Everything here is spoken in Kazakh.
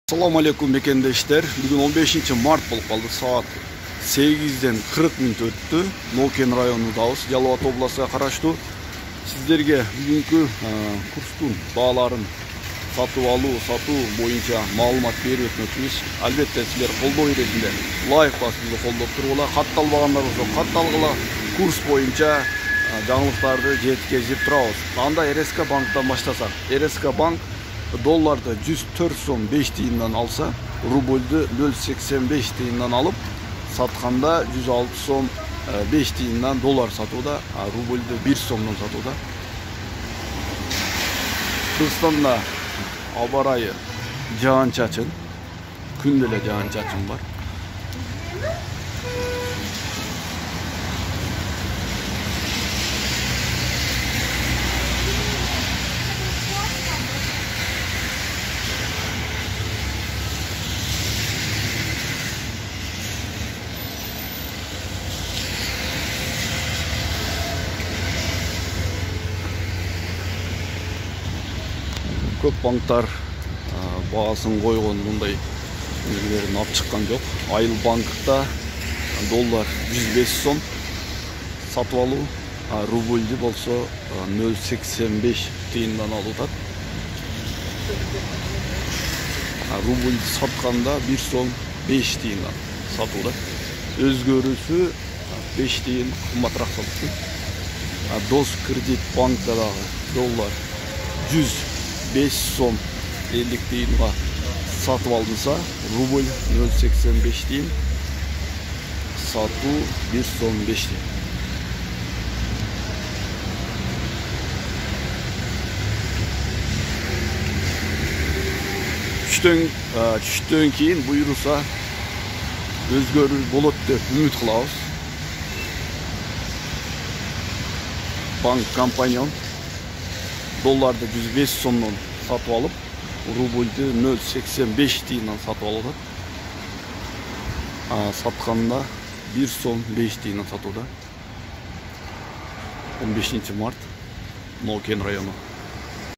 Assalamu alaikum mekendештер. Бүгін 15 март болып қалды. Saat 8-ден 40 минут өтті. Нокен районындамыз. Жалал-Абад облысына қарашты. Сіздерге бүгінгі курстың бағаларын сатып алу, сату бойынша маалымат беріп өтмекшіміз. Әлбетте сіздер қолдау ретінде лайк басуды қолдап тұруға, қатталбағандар болса қатталғыла, курс бойынша жаңалықтарды жеткізіп тұрамыз. Анда РСК банктан баштасақ. РСК банк долларды 104 сом 5 тиыннан алса, рубльді 0,85 тиыннан алып, сатқанда 106 сом 5 тиыннан доллар сатуда, рубльді 1 сомнан сатуда. Кыргызстанда аба райы жаан-чачын, күнделе жаан-чачын бар. Көп банктар бағасын қойған мұндай өзгерін алып шыққан жоқ. Айыл банкта доллар 105 сом сатып алу, рубльді болса 0,85 тиыннан алуда. Рубльді сатқанда 1 сом 5 тиыннан сатуда. Өзгөрісі 5 тиын қымбатырақ сатылды. Дос кредит банктадағы доллар 105 сом 50 тиынға сатып алынса, рубль 0,85 тиын, сату 1 сом 5 тиын. Түштен кейін бұйырса өзгөріс болады деп үміт қылабыз. Банк компаньон долларды 105 сомнан сатып алып, рубльді 0,85 тиыннан сатып алуда. Сатқанда 1 сом 5 тиыннан сатуда. 15 март, Нокен районы.